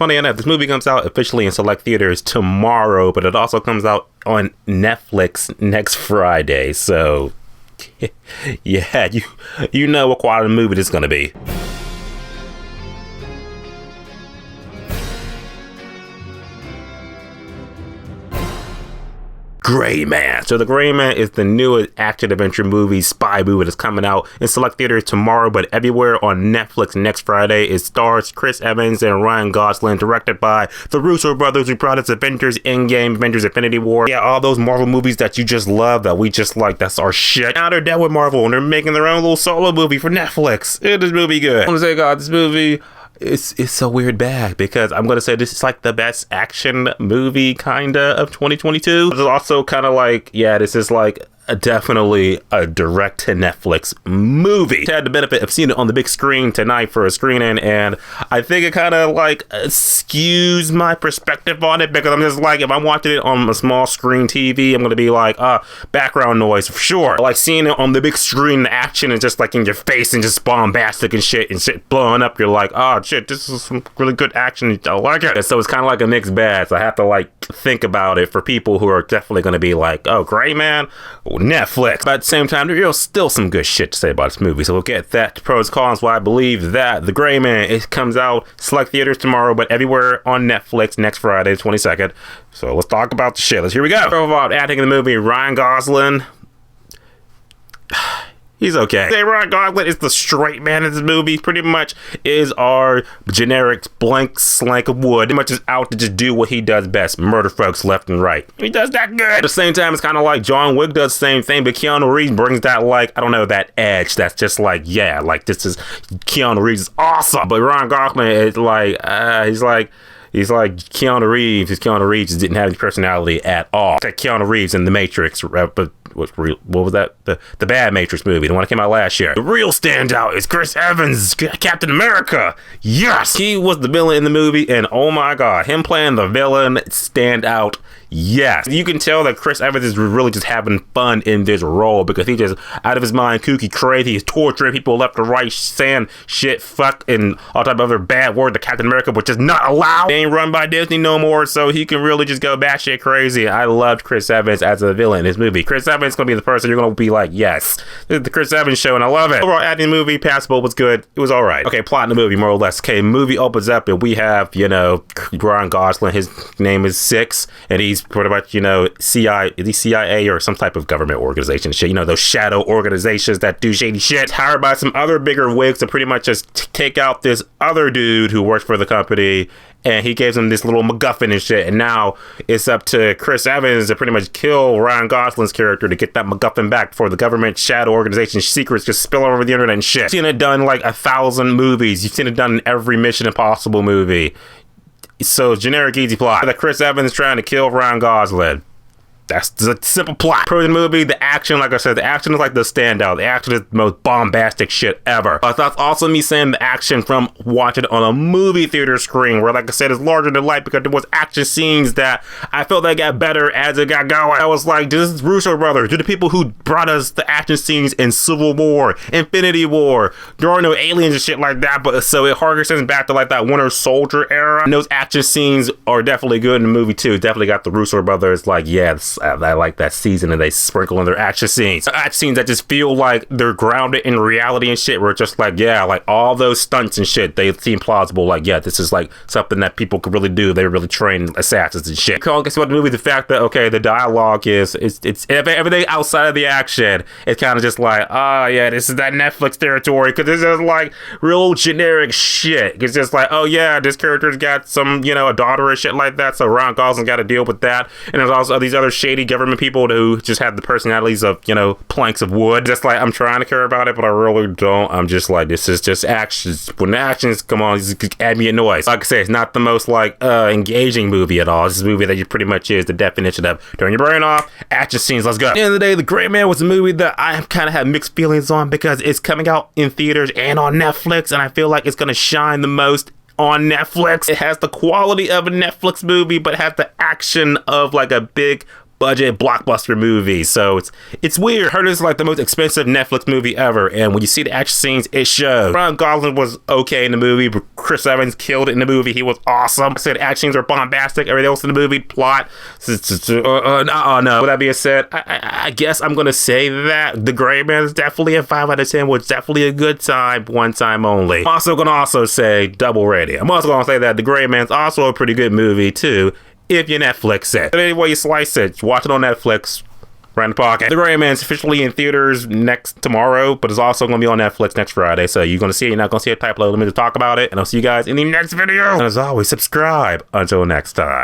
funny enough, this movie comes out officially in select theaters tomorrow, but it also comes out on Netflix next Friday. So, yeah, you know what quality movie this is going to be. Gray Man. So The Gray Man is the newest action-adventure movie, spy movie that's coming out in select theaters tomorrow, but everywhere on Netflix next Friday. It stars Chris Evans and Ryan Gosling, directed by the Russo Brothers, who brought us Avengers Endgame, Avengers Infinity War. Yeah, all those Marvel movies that you just love, that we just like, that's our shit. Now they're done with Marvel, and they're making their own little solo movie for Netflix. Is this movie good? I want to say, God, this movie... It's a weird bag, because I'm going to say this is like the best action movie kinda of 2022. It's also kind of like, yeah, this is like definitely a direct to Netflix movie. I had the benefit of seeing it on the big screen tonight for a screening, and I think it kind of like skews my perspective on it, because I'm just like, if I'm watching it on a small screen TV, I'm going to be like, background noise for sure. Like seeing it on the big screen, the action is just like in your face and just bombastic and shit blowing up. You're like, oh shit, this is some really good action. I like it. And so it's kind of like a mixed bag. So I have to like think about it for people who are definitely going to be like, oh, Gray Man, Netflix. But at the same time, there's still some good shit to say about this movie. So we'll get that to pros and cons why I believe that The Gray Man, it comes out select theaters tomorrow, but everywhere on Netflix next Friday, 22nd. So let's talk about the shit. Here we go. About acting in the movie, Ryan Gosling. He's okay. Ryan Gosling is the straight man in this movie. Pretty much is our generic blank slank of wood. Pretty much is out to just do what he does best. Murder folks left and right. He does that good. At the same time, it's kind of like John Wick does the same thing, but Keanu Reeves brings that, like, I don't know, that edge. That's just like, yeah, like this is, Keanu Reeves is awesome. But Ryan Gosling is like, He's like Keanu Reeves. Keanu Reeves just didn't have any personality at all. It's like Keanu Reeves in The Matrix. But what was that? The bad Matrix movie, the one that came out last year. The real standout is Chris Evans, Captain America. Yes, he was the villain in the movie, and oh my god, him playing the villain stand out. Yes, you can tell that Chris Evans is really just having fun in this role, because he's just out of his mind, kooky, crazy. He's torturing people left and right, saying shit, fuck, and all type of other bad words that Captain America would just not allow. They ain't run by Disney no more, so he can really just go batshit crazy. I loved Chris Evans as a villain in this movie. Chris Evans is going to be the person you're going to be like, yes, this is the Chris Evans show, and I love it. Overall, acting the movie, passable, was good. It was all right. Okay, plot in the movie, more or less. Okay, movie opens up, and we have, Ryan Gosling. His name is Six, and he's pretty much, CIA or some type of government organization shit. Those shadow organizations that do shady shit. Hired by some other bigger wigs to pretty much just take out this other dude who works for the company, and he gives him this little MacGuffin and shit, and now it's up to Chris Evans to pretty much kill Ryan Gosling's character to get that MacGuffin back before the government shadow organization secrets just spill over the internet and shit. You've seen it done like 1,000 movies. You've seen it done in every Mission Impossible movie. So, generic, easy plot. That Chris Evans is trying to kill Ryan Gosling. That's the simple plot. For the movie, the action, like I said, the action is like the standout. The action is the most bombastic shit ever. But that's also me saying the action from watching it on a movie theater screen, where, like I said, it's larger than life, because there was action scenes that I felt that got better as it got going. I was like, this is Russo Brothers. They're the people who brought us the action scenes in Civil War, Infinity War. There are no aliens and shit like that, but so it harkens back to like that Winter Soldier era. And those action scenes are definitely good in the movie too. Definitely got the Russo Brothers, like, yeah, I like that season, and they sprinkle in their action scenes. Action scenes that just feel like they're grounded in reality and shit, where it's just like, yeah, like all those stunts and shit, they seem plausible. Like, yeah, this is like something that people could really do. They're really trained assassins and shit. I guess what the movie, the fact that, okay, the dialogue is, it's everything outside of the action. It's kind of just like, oh yeah, this is that Netflix territory, because this is like real generic shit. It's just like, oh yeah, this character's got some, a daughter and shit like that, so Ryan Gosling got to deal with that. And there's also these other shady government people who just have the personalities of, planks of wood. Just like, I'm trying to care about it, but I really don't. I'm just like, this is just actions. When the actions come on, just add me a noise. Like I say, it's not the most engaging movie at all. It's a movie that you pretty much is the definition of turn your brain off, action scenes, let's go. At the end of the day, The Gray Man was a movie that I kind of have mixed feelings on, because it's coming out in theaters and on Netflix, and I feel like it's going to shine the most on Netflix. It has the quality of a Netflix movie, but has the action of like a big budget blockbuster movie. So it's weird. Heard it's like the most expensive Netflix movie ever, and when you see the action scenes, it shows. Ryan Gosling was okay in the movie, but Chris Evans killed it in the movie. He was awesome. I said the action scenes are bombastic. Everything else in the movie, plot, no. With that being said, I guess I'm gonna say that The Gray Man is definitely a 5 out of 10. Was definitely a good time, one time only. Also gonna say double rating. I'm also gonna say that The Gray Man's also a pretty good movie too, if you Netflix it. But any way you slice it, watch it on Netflix. Random podcast. The Gray Man's officially in theaters tomorrow, but it's also going to be on Netflix next Friday. So you're going to see it. You're not going to see a type load. Let me to talk about it. And I'll see you guys in the next video. And as always, subscribe. Until next time.